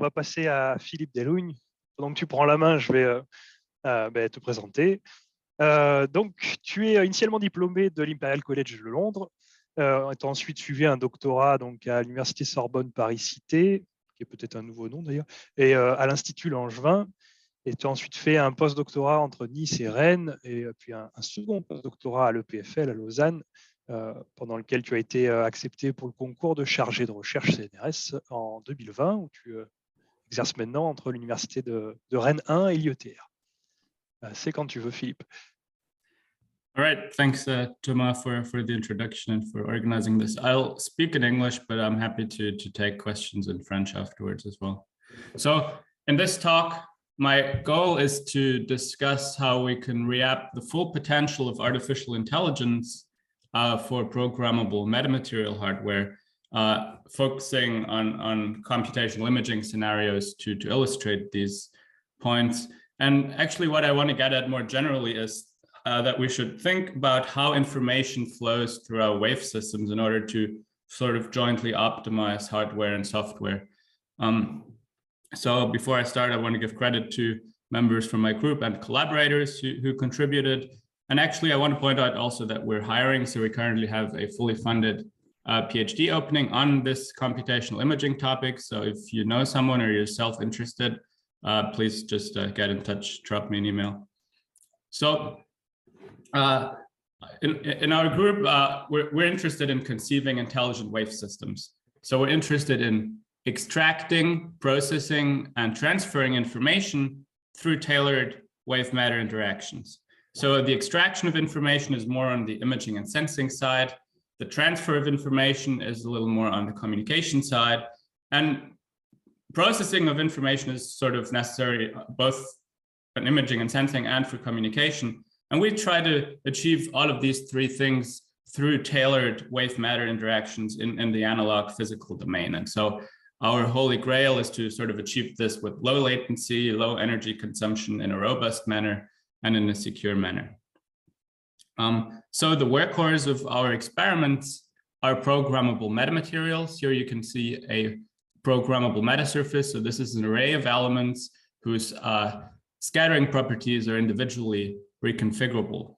On va passer à Philipp del Hougne. Pendant que tu prends la main, je vais te présenter. Donc, tu es initialement diplômé de l'Imperial College de Londres. Tu as ensuite suivi un doctorat donc, à l'Université Sorbonne Paris-Cité, qui est peut-être un nouveau nom d'ailleurs, et à l'Institut Langevin. Et tu as ensuite fait un post-doctorat entre Nice et Rennes, et puis un second post-doctorat à l'EPFL à Lausanne, pendant lequel tu as été accepté pour le concours de chargé de recherche CNRS en 2020, où tu exerces maintenant entre l'Université de Rennes 1 et l'IETR. C'est quand tu veux, Philippe. All right, thanks, Thomas, for the introduction and for organizing this. I'll speak in English, but I'm happy to take questions in French afterwards as well. So in this talk, my goal is to discuss how we can reap the full potential of artificial intelligence for programmable metamaterial hardware, focusing on computational imaging scenarios to illustrate these points. And actually what I want to get at more generally is that we should think about how information flows through our wave systems in order to sort of jointly optimize hardware and software. So before I start, I want to give credit to members from my group and collaborators who contributed. And actually, I want to point out also that we're hiring. So we currently have a fully funded PhD opening on this computational imaging topic. So if you know someone or you're self-interested, please just get in touch, drop me an email. So in our group, we're interested in conceiving intelligent wave systems. So we're interested in extracting, processing, and transferring information through tailored wave-matter interactions. So the extraction of information is more on the imaging and sensing side. The transfer of information is a little more on the communication side. And processing of information is sort of necessary both in imaging and sensing and for communication. And we try to achieve all of these three things through tailored wave-matter interactions in the analog physical domain. And so our holy grail is to sort of achieve this with low latency, low energy consumption in a robust manner and in a secure manner. So the workhorse of our experiments are programmable metamaterials. Here you can see a programmable metasurface. So this is an array of elements whose scattering properties are individually reconfigurable.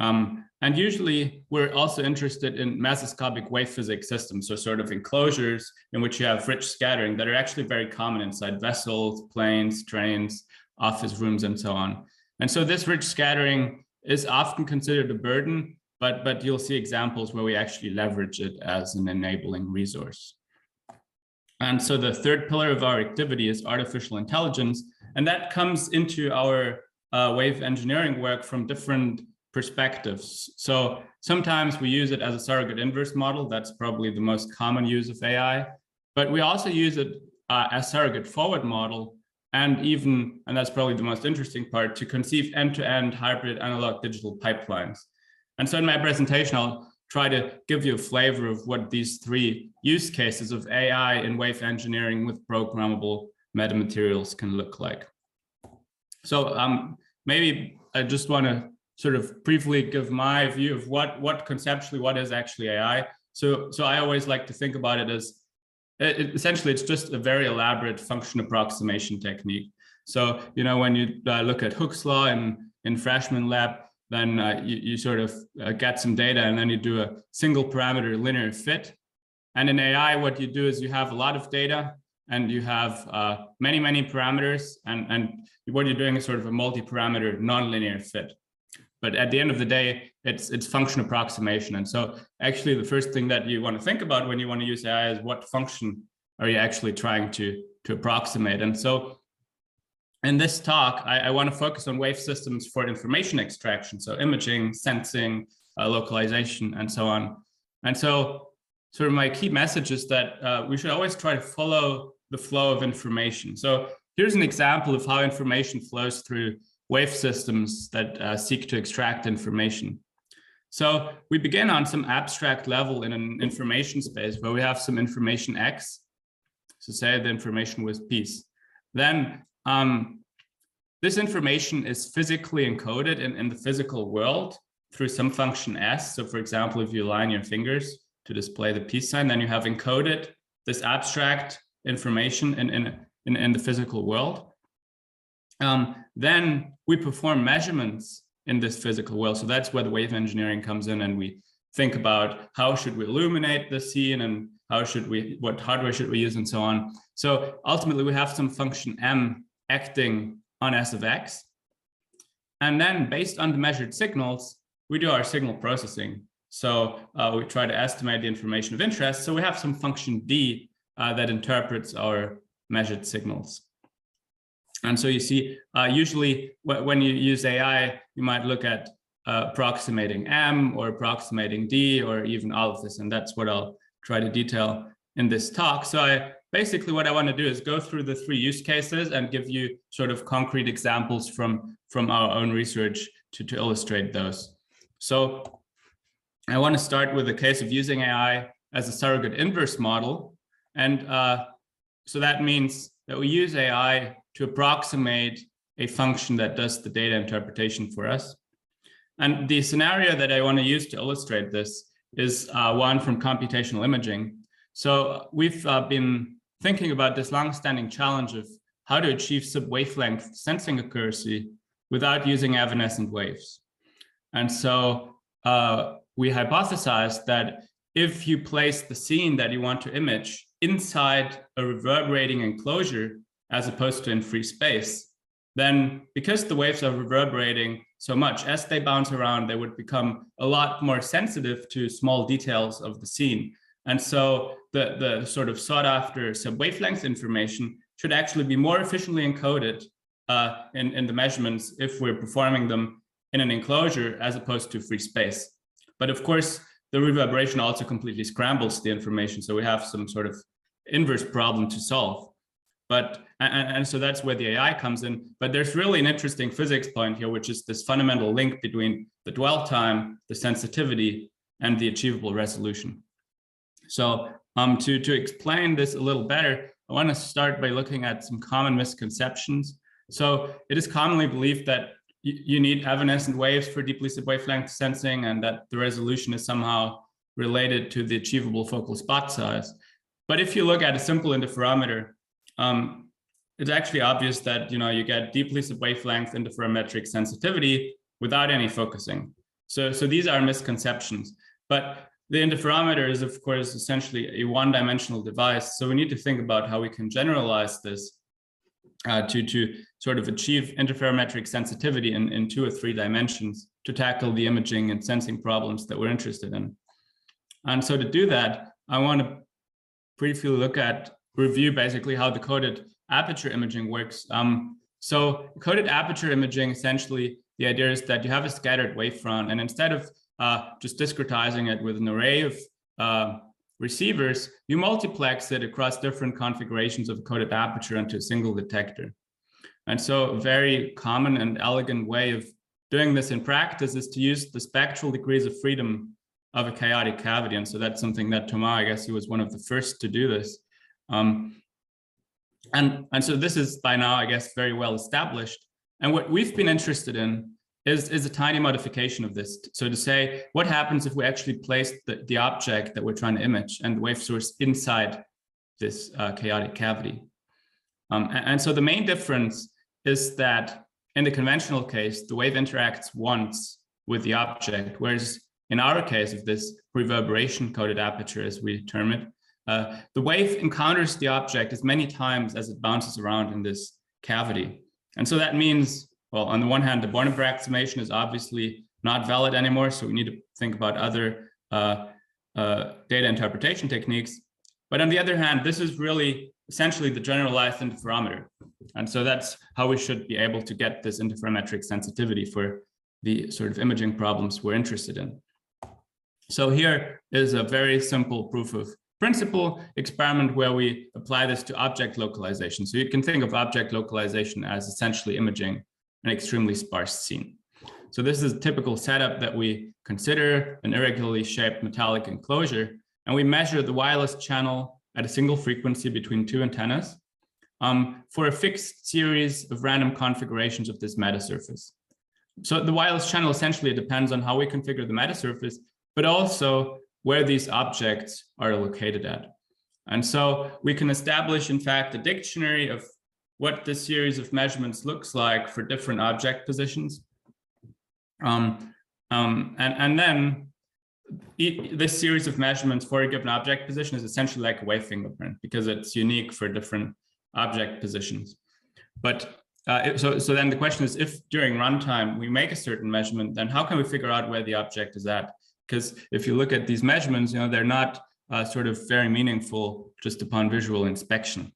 And usually we're also interested in mesoscopic wave physics systems, so sort of enclosures in which you have rich scattering that are actually very common inside vessels, planes, trains, office rooms, and so on. And so this rich scattering is often considered a burden, but you'll see examples where we actually leverage it as an enabling resource. And so the third pillar of our activity is artificial intelligence, and that comes into our wave engineering work from different perspectives. So sometimes we use it as a surrogate inverse model. That's probably the most common use of AI, but we also use it as surrogate forward model, and even, and that's probably the most interesting part, to conceive end-to-end hybrid analog digital pipelines. And so in my presentation, I'll try to give you a flavor of what these three use cases of AI in wave engineering with programmable metamaterials can look like. So maybe I just want to sort of briefly give my view of what conceptually, what is actually AI. So I always like to think about it as, essentially, it's just a very elaborate function approximation technique. So, you know, when you look at Hooke's law in freshman lab, then you sort of get some data and then you do a single parameter linear fit. And in AI, what you do is you have a lot of data and you have many parameters, and what you're doing is sort of a multi-parameter nonlinear fit. But at the end of the day, it's function approximation. And so actually the first thing that you want to think about when you want to use AI is what function are you actually trying to approximate. And so in this talk, I want to focus on wave systems for information extraction. So imaging, sensing, localization, and so on. And so sort of my key message is that we should always try to follow the flow of information. So here's an example of how information flows through wave systems that seek to extract information. So we begin on some abstract level in an information space where we have some information X. So say the information was peace. Then this information is physically encoded in the physical world through some function S. So for example, if you align your fingers to display the peace sign, then you have encoded this abstract information in the physical world. Then we perform measurements in this physical world. So that's where the wave engineering comes in, and we think about how should we illuminate the scene and what hardware should we use and so on. So ultimately we have some function M acting on S of X. And then based on the measured signals, we do our signal processing. So we try to estimate the information of interest. So we have some function D that interprets our measured signals. And so you see, usually when you use AI, you might look at approximating M or approximating D or even all of this. And that's what I'll try to detail in this talk. So basically what I want to do is go through the 3 use cases and give you sort of concrete examples from our own research to illustrate those. So I want to start with the case of using AI as a surrogate inverse model. And so that means that we use AI to approximate a function that does the data interpretation for us. And the scenario that I want to use to illustrate this is one from computational imaging. So we've been thinking about this long-standing challenge of how to achieve sub-wavelength sensing accuracy without using evanescent waves. And so we hypothesized that if you place the scene that you want to image inside a reverberating enclosure, as opposed to in free space, then because the waves are reverberating so much, as they bounce around, they would become a lot more sensitive to small details of the scene. And so the sort of sought after sub-wavelength information should actually be more efficiently encoded in the measurements if we're performing them in an enclosure as opposed to free space. But of course, the reverberation also completely scrambles the information. So we have some sort of inverse problem to solve. But and so that's where the AI comes in. But there's really an interesting physics point here, which is this fundamental link between the dwell time, the sensitivity, and the achievable resolution. So to explain this a little better, I want to start by looking at some common misconceptions. So it is commonly believed that you need evanescent waves for deeply sub-wavelength sensing, and that the resolution is somehow related to the achievable focal spot size. But if you look at a simple interferometer, it's actually obvious that you get deeply sub-wavelength interferometric sensitivity without any focusing. So these are misconceptions. But the interferometer is, of course, essentially a one-dimensional device. So we need to think about how we can generalize this to sort of achieve interferometric sensitivity in 2 or 3 dimensions to tackle the imaging and sensing problems that we're interested in. And so to do that, I want to briefly review basically how the coded aperture imaging works. So coded aperture imaging, essentially, the idea is that you have a scattered wavefront, and instead of just discretizing it with an array of receivers, you multiplex it across different configurations of coded aperture into a single detector. And so a very common and elegant way of doing this in practice is to use the spectral degrees of freedom of a chaotic cavity. And so that's something that Thomas, I guess he was one of the first to do this. And so this is by now, I guess, very well established. And what we've been interested in is a tiny modification of this. So to say, what happens if we actually place the object that we're trying to image and the wave source inside this chaotic cavity? And so the main difference is that in the conventional case, the wave interacts once with the object, whereas in our case of this reverberation coded aperture, as we term it, the wave encounters the object as many times as it bounces around in this cavity. And so that means, well, on the one hand, the Born approximation is obviously not valid anymore, so we need to think about other data interpretation techniques. But on the other hand, this is really essentially the generalized interferometer. And so that's how we should be able to get this interferometric sensitivity for the sort of imaging problems we're interested in. So here is a very simple proof of principle experiment where we apply this to object localization. So you can think of object localization as essentially imaging an extremely sparse scene. So this is a typical setup that we consider an irregularly shaped metallic enclosure, and we measure the wireless channel at a single frequency between 2 antennas for a fixed series of random configurations of this metasurface. So the wireless channel essentially depends on how we configure the metasurface, but also where these objects are located at. And so we can establish, in fact, a dictionary of what this series of measurements looks like for different object positions. And then this series of measurements for a given object position is essentially like a wave fingerprint because it's unique for different object positions. But so then the question is, if during runtime we make a certain measurement, then how can we figure out where the object is at? Because if you look at these measurements, they're not sort of very meaningful just upon visual inspection.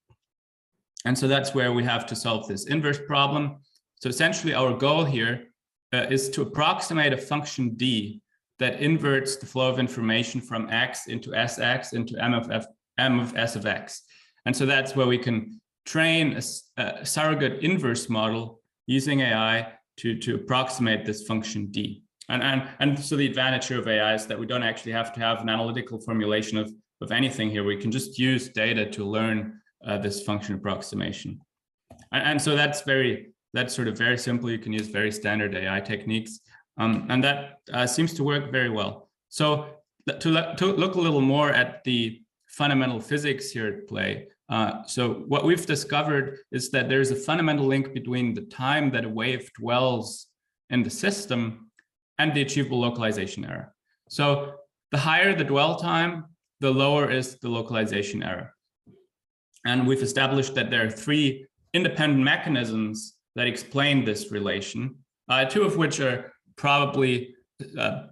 And so that's where we have to solve this inverse problem. So essentially our goal here is to approximate a function d that inverts the flow of information from x into sx into m of s of x. And so that's where we can train a surrogate inverse model using AI to approximate this function d. And so the advantage here of AI is that we don't actually have to have an analytical formulation of anything here. We can just use data to learn this function approximation. And so that's sort of very simple. You can use very standard AI techniques. And that seems to work very well. So to look a little more at the fundamental physics here at play, so what we've discovered is that there's a fundamental link between the time that a wave dwells in the system and the achievable localization error. So the higher the dwell time, the lower is the localization error. And we've established that there are three independent mechanisms that explain this relation, two of which are probably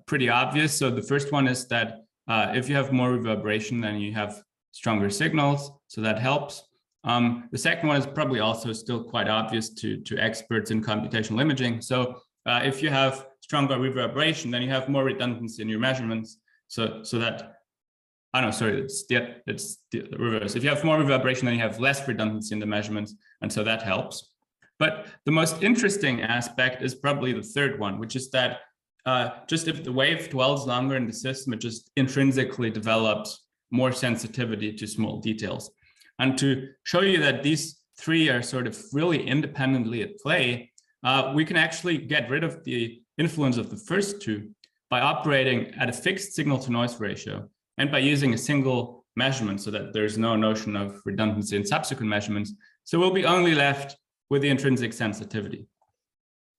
pretty obvious. So the first one is that if you have more reverberation, then you have stronger signals, so that helps. The second one is probably also still quite obvious to experts in computational imaging. So if you have stronger reverberation, then you have more redundancy in your measurements. So that, oh no, sorry, it's the reverse. If you have more reverberation, then you have less redundancy in the measurements, and so that helps. But the most interesting aspect is probably the third one, which is that just if the wave dwells longer in the system, it just intrinsically develops more sensitivity to small details. And to show you that these three are sort of really independently at play, we can actually get rid of the influence of the first two by operating at a fixed signal to noise ratio and by using a single measurement so that there's no notion of redundancy in subsequent measurements. So we'll be only left with the intrinsic sensitivity.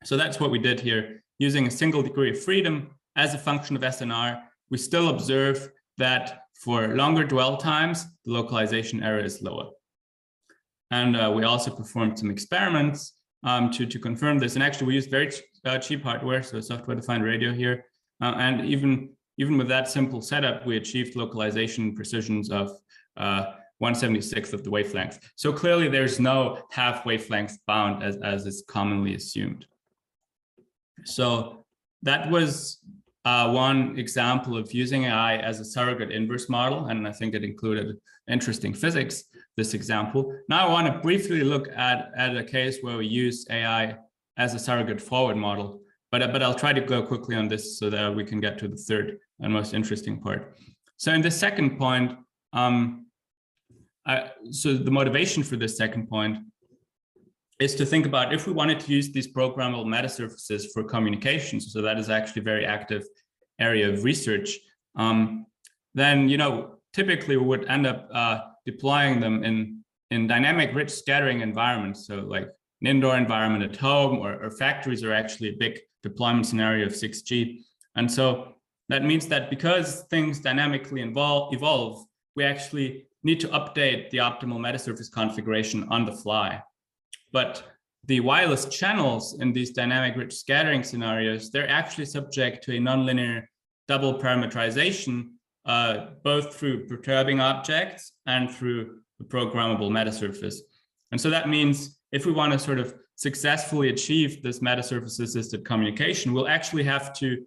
So that's what we did here. Using a single degree of freedom as a function of SNR, we still observe that for longer dwell times, the localization error is lower. And we also performed some experiments to confirm this. And actually, we used very cheap hardware, so software-defined radio here. And even with that simple setup, we achieved localization precisions of 1/76th of the wavelength. So clearly, there's no half wavelength bound as is commonly assumed. So that was one example of using AI as a surrogate inverse model, and I think it included interesting physics, this example. Now I want to briefly look at a case where we use AI as a surrogate forward model, but I'll try to go quickly on this so that we can get to the third and most interesting part. So in the second point, so the motivation for this second point is to think about if we wanted to use these programmable metasurfaces for communications, so that is actually a very active area of research, then typically we would end up deploying them in dynamic rich scattering environments. So like an indoor environment at home or factories are actually a big deployment scenario of 6G. And so that means that because things dynamically evolve, we actually need to update the optimal metasurface configuration on the fly. But the wireless channels in these dynamic rich scattering scenarios, they're actually subject to a nonlinear double parameterization, both through perturbing objects and through the programmable metasurface. And so that means if we want to sort of successfully achieve this metasurface assisted communication, we'll actually have to,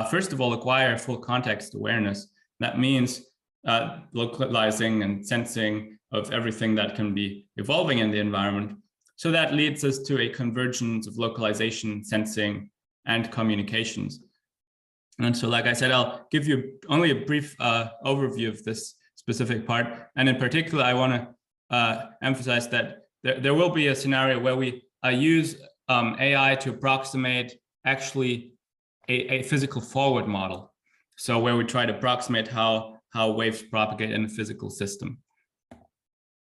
first of all, acquire full context awareness. That means localizing and sensing of everything that can be evolving in the environment. So that leads us to a convergence of localization, sensing, and communications. And so, like I said, I'll give you only a brief overview of this specific part. And in particular, I want to emphasize that there will be a scenario where we use AI to approximate actually a physical forward model. So where we try to approximate how waves propagate in a physical system.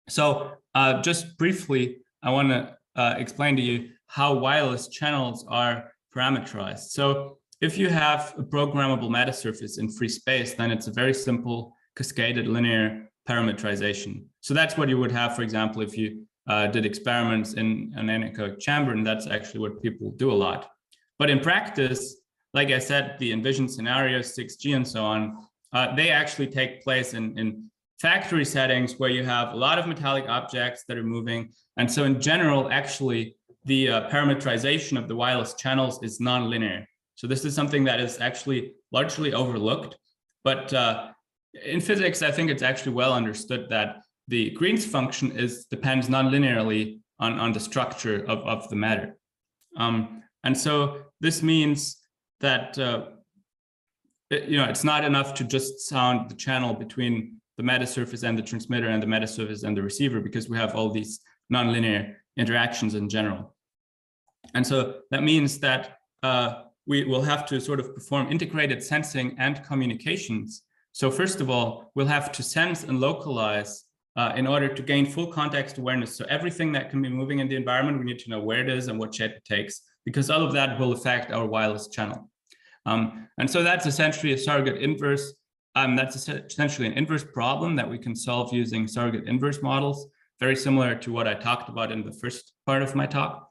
So just briefly, I want to explain to you how wireless channels are parameterized. So if you have a programmable metasurface in free space, then it's a very simple cascaded linear parameterization. So that's what you would have, for example, if you did experiments in an anechoic chamber, and that's actually what people do a lot. But in practice, like I said, the envisioned scenarios, 6G and so on, they actually take place in factory settings where you have a lot of metallic objects that are moving. And so in general, actually, the parameterization of the wireless channels is nonlinear. So this is something that is actually largely overlooked. But in physics, I think it's actually well understood that the Green's function depends nonlinearly on the structure of the matter. And so this means that it's not enough to just sound the channel between the metasurface and the transmitter and the metasurface and the receiver, because we have all these nonlinear interactions in general. And so that means that we will have to sort of perform integrated sensing and communications. So first of all, we'll have to sense and localize in order to gain full context awareness. So everything that can be moving in the environment, we need to know where it is and what shape it takes, because all of that will affect our wireless channel. And so that's essentially a surrogate inverse. That's essentially an inverse problem that we can solve using surrogate inverse models, very similar to what I talked about in the first part of my talk.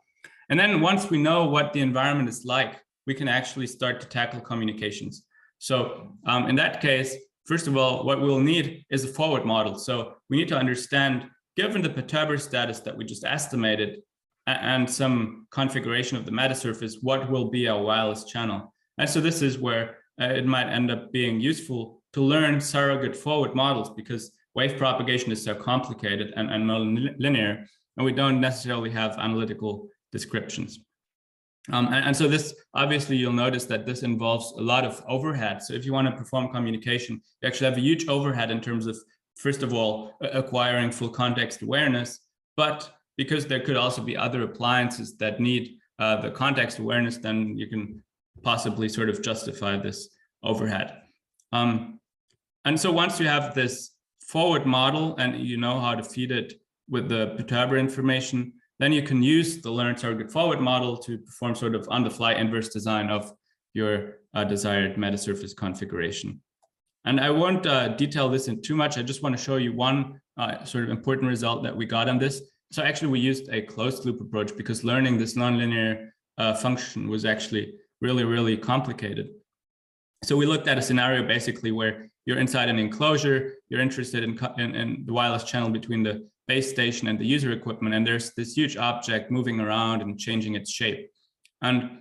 And then once we know what the environment is like, we can actually start to tackle communications. So in that case, first of all, what we'll need is a forward model. So we need to understand, given the perturber status that we just estimated and some configuration of the metasurface, what will be our wireless channel. And so this is where it might end up being useful to learn surrogate forward models, because wave propagation is so complicated and non-linear, and we don't necessarily have analytical descriptions. And so this, obviously, you'll notice that this involves a lot of overhead. So if you want to perform communication, you actually have a huge overhead in terms of, first of all, acquiring full context awareness, but because there could also be other appliances that need the context awareness, then you can possibly sort of justify this overhead. And so once you have this forward model and you know how to feed it with the perturber information, then you can use the learned surrogate forward model to perform sort of on-the-fly inverse design of your desired metasurface configuration. And I won't detail this in too much. I just want to show you one sort of important result that we got on this. So actually, we used a closed loop approach because learning this nonlinear function was actually really, really complicated. So we looked at a scenario basically where you're inside an enclosure, you're interested in the wireless channel between the base station and the user equipment, and there's this huge object moving around and changing its shape. And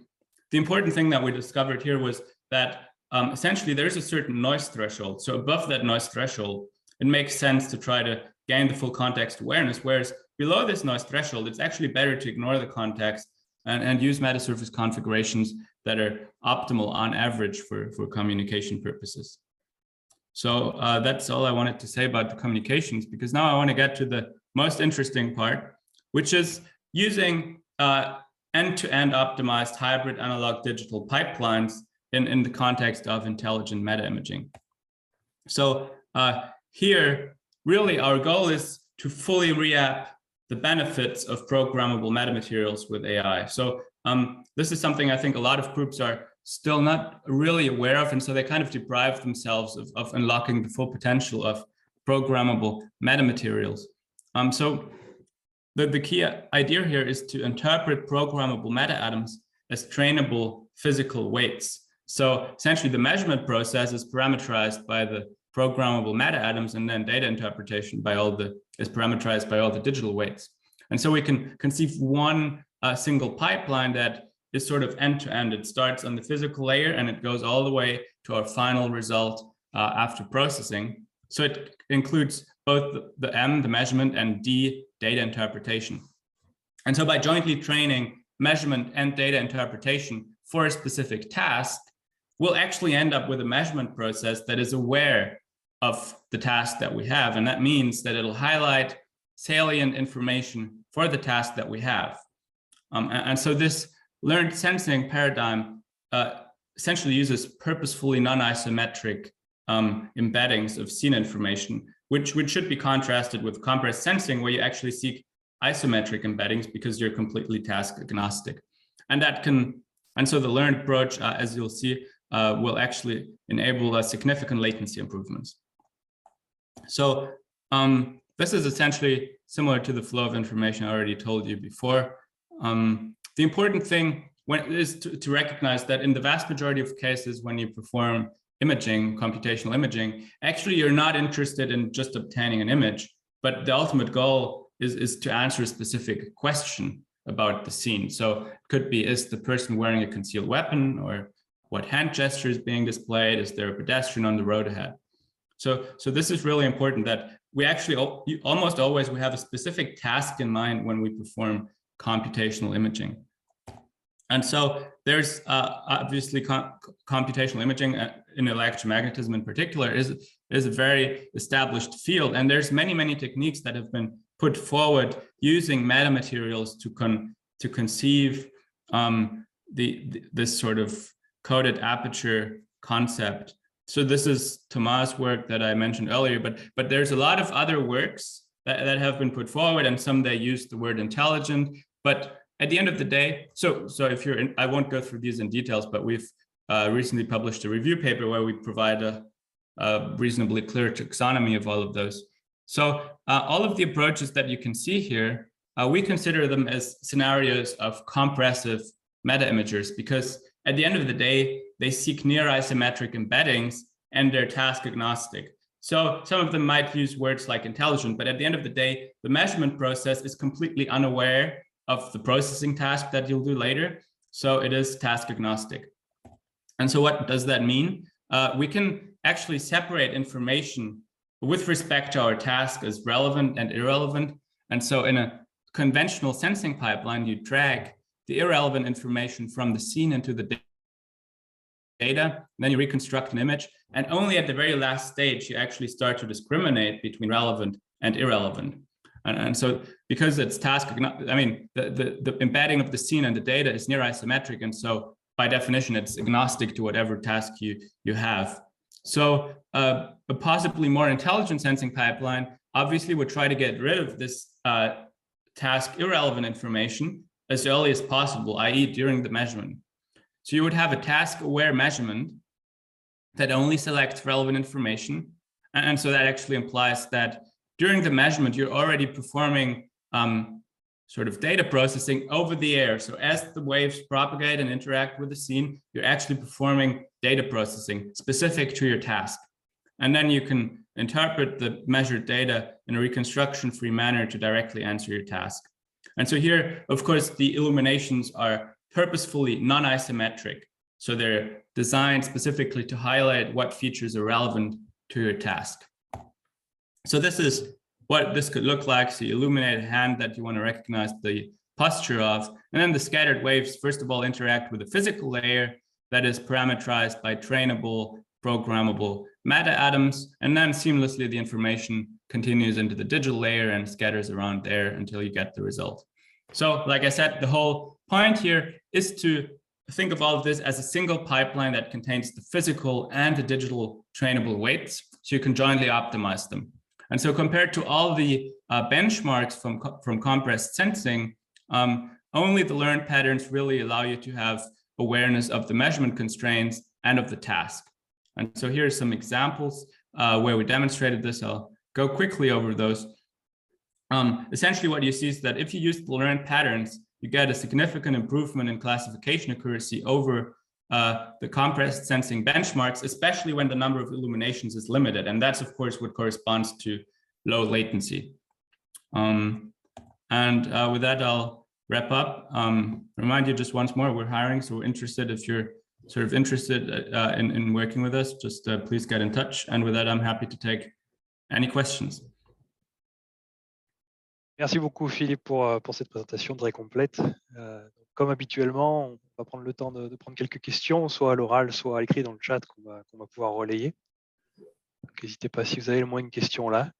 the important thing that we discovered here was that essentially there's a certain noise threshold. So above that noise threshold, it makes sense to try to gain the full context awareness, whereas below this noise threshold, it's actually better to ignore the context and use metasurface configurations that are optimal on average for communication purposes. So that's all I wanted to say about the communications, because now I want to get to the most interesting part, which is using end-to-end optimized hybrid analog digital pipelines in the context of intelligent meta imaging. So here, really our goal is to fully re-app the benefits of programmable metamaterials with AI. So this is something I think a lot of groups are still not really aware of, and so they kind of deprive themselves of unlocking the full potential of programmable metamaterials. So the key idea here is to interpret programmable meta-atoms as trainable physical weights. So essentially the measurement process is parameterized by the programmable meta-atoms, and then data interpretation is parameterized by all the digital weights. And so we can conceive one single pipeline that is sort of end-to-end. It starts on the physical layer and it goes all the way to our final result after processing. So it includes both the M, the measurement, and D, data interpretation. And so by jointly training measurement and data interpretation for a specific task, we'll actually end up with a measurement process that is aware of the task that we have. And that means that it'll highlight salient information for the task that we have. And so this learned sensing paradigm essentially uses purposefully non-isometric embeddings of scene information, which should be contrasted with compressed sensing, where you actually seek isometric embeddings because you're completely task agnostic. And so the learned approach, as you'll see, will actually enable significant latency improvements. So this is essentially similar to the flow of information I already told you before. The important thing is to recognize that in the vast majority of cases, when you perform imaging, computational imaging, actually you're not interested in just obtaining an image, but the ultimate goal is to answer a specific question about the scene. So it could be, is the person wearing a concealed weapon, or what hand gesture is being displayed? Is there a pedestrian on the road ahead? So this is really important, that we actually almost always we have a specific task in mind when we perform computational imaging. And so there's obviously computational imaging in electromagnetism in particular is a very established field, and there's many techniques that have been put forward using metamaterials to conceive this sort of coded aperture concept. So this is Thomas' work that I mentioned earlier, but there's a lot of other works that have been put forward, and some they use the word intelligent. But at the end of the day, so if you're in, I won't go through these in details, but we've recently published a review paper where we provide a reasonably clear taxonomy of all of those. So all of the approaches that you can see here, we consider them as scenarios of compressive meta-imagers, because at the end of the day, they seek near-isometric embeddings and they're task agnostic. So some of them might use words like intelligent, but at the end of the day, the measurement process is completely unaware of the processing task that you'll do later. So it is task agnostic. And so what does that mean? We can actually separate information with respect to our task as relevant and irrelevant. And so in a conventional sensing pipeline, you drag the irrelevant information from the scene into the data, and then you reconstruct an image. And only at the very last stage, you actually start to discriminate between relevant and irrelevant. And so because it's task, I mean, the embedding of the scene and the data is near isometric. And so by definition, it's agnostic to whatever task you have. So a possibly more intelligent sensing pipeline obviously would try to get rid of this task irrelevant information as early as possible, i.e. during the measurement. So you would have a task-aware measurement that only selects relevant information. And so that actually implies that during the measurement, you're already performing sort of data processing over the air. So as the waves propagate and interact with the scene, you're actually performing data processing specific to your task. And then you can interpret the measured data in a reconstruction-free manner to directly answer your task. And so here, of course, the illuminations are purposefully non-isometric. So they're designed specifically to highlight what features are relevant to your task. So this is what this could look like. So you illuminate a hand that you want to recognize the posture of, and then the scattered waves, first of all, interact with a physical layer that is parameterized by trainable, programmable meta-atoms, and then seamlessly the information continues into the digital layer and scatters around there until you get the result. So like I said, the whole point here is to think of all of this as a single pipeline that contains the physical and the digital trainable weights, so you can jointly optimize them. And so compared to all the benchmarks from compressed sensing, only the learned patterns really allow you to have awareness of the measurement constraints and of the task. And so here are some examples where we demonstrated this. I'll go quickly over those. Essentially what you see is that if you use the learned patterns, you get a significant improvement in classification accuracy over the compressed sensing benchmarks, especially when the number of illuminations is limited. And that's, of course, what corresponds to low latency. With that, I'll wrap up. Remind you just once more, we're hiring, so we're interested. If you're sort of interested in working with us, just please get in touch. And with that, I'm happy to take any questions. Merci beaucoup, Philippe, pour cette présentation très complète. Comme habituellement, on va prendre le temps de prendre quelques questions, soit à l'oral, soit à l'écrit dans le chat qu'on va pouvoir relayer. N'hésitez pas si vous avez le moins une question là.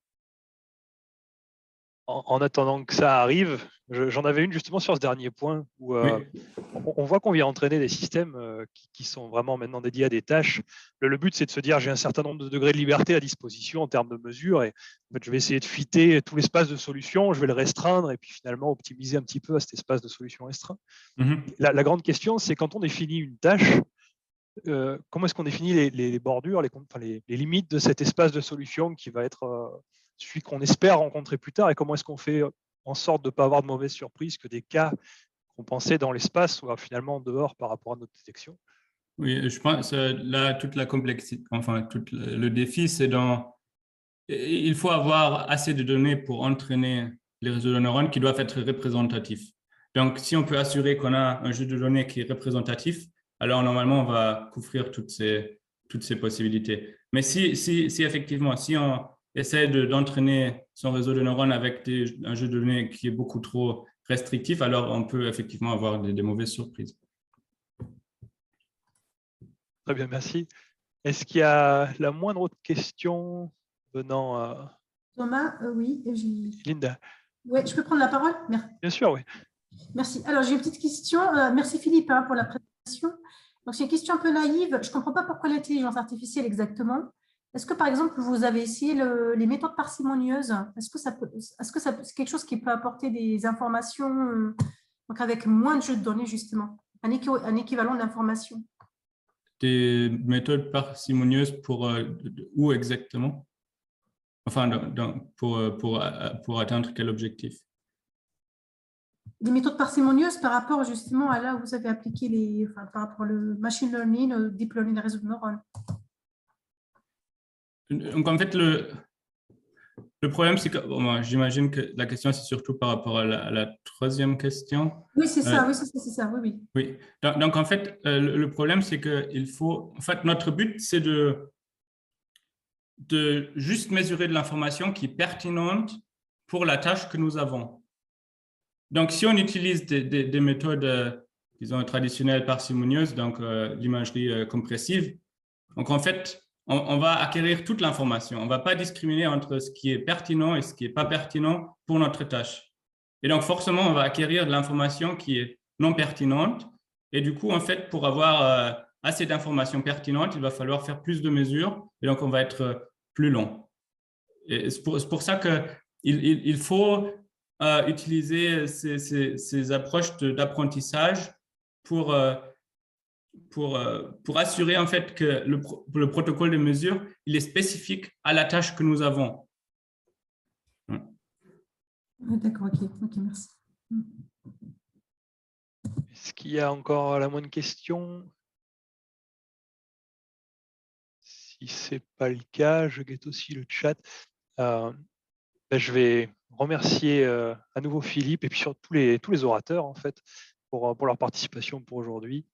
en attendant que ça arrive, j'en avais une justement sur ce dernier point où Oui. on voit qu'on vient entraîner des systèmes qui sont vraiment maintenant dédiés à des tâches. Le but, c'est de se dire j'ai un certain nombre de degrés de liberté à disposition en termes de mesures et en fait, je vais essayer de fitter tout l'espace de solution, je vais le restreindre et puis finalement optimiser un petit peu à cet espace de solution restreint. La grande question, c'est quand on définit une tâche, comment est-ce qu'on définit les bordures, les limites de cet espace de solution qui va être celui qu'on espère rencontrer plus tard et comment est-ce qu'on fait en sorte de ne pas avoir de mauvaises surprises, que des cas qu'on pensait dans l'espace soient finalement dehors par rapport à notre détection. Oui, je pense là, toute la complexité, enfin, tout le défi, c'est il faut avoir assez de données pour entraîner les réseaux de neurones qui doivent être représentatifs. Donc, si on peut assurer qu'on a un jeu de données qui est représentatif, alors normalement, on va couvrir toutes ces possibilités. Mais si effectivement, si on essaie d'entraîner son réseau de neurones avec un jeu de données qui est beaucoup trop restrictif, alors on peut effectivement avoir des mauvaises surprises. Très bien, merci. Est-ce qu'il y a la moindre autre question venant à Thomas, oui. Linda? Oui, je peux prendre la parole? Merci. Bien sûr, oui. Merci. Alors, j'ai une petite question. Merci Philippe pour la présentation. Donc, c'est une question un peu naïve. Je ne comprends pas pourquoi l'intelligence artificielle exactement. Est-ce que, par exemple, vous avez essayé les méthodes parcimonieuses? Est-ce que c'est quelque chose qui peut apporter des informations donc avec moins de jeux de données, justement, un équivalent d'informations? Des méthodes parcimonieuses pour où exactement? Enfin, pour atteindre quel objectif? Des méthodes parcimonieuses par rapport justement à là où vous avez appliqué par rapport au machine learning, au deep learning des réseaux de neurones. Donc, en fait, le problème, c'est que j'imagine que la question, c'est surtout par rapport à la troisième question. Oui, c'est ça, oui, c'est ça, oui. Oui. Donc, en fait, le problème, c'est qu'il faut… En fait, notre but, c'est de juste mesurer de l'information qui est pertinente pour la tâche que nous avons. Donc, si on utilise des méthodes, disons, traditionnelles parcimonieuses, donc l'imagerie compressive, donc en fait, on va acquérir toute l'information. On ne va pas discriminer entre ce qui est pertinent et ce qui n'est pas pertinent pour notre tâche. Et donc, forcément, on va acquérir de l'information qui est non pertinente. Et du coup, en fait, pour avoir assez d'informations pertinentes, il va falloir faire plus de mesures. Et donc, on va être plus long. Et c'est pour ça qu'il faut utiliser ces approches d'apprentissage pour assurer en fait que le protocole de mesure, il est spécifique à la tâche que nous avons. D'accord, ok, merci. Est-ce qu'il y a encore la moindre question? Si ce n'est pas le cas, je guette aussi le chat. Je vais remercier à nouveau Philippe et puis surtout tous les orateurs en fait pour leur participation pour aujourd'hui.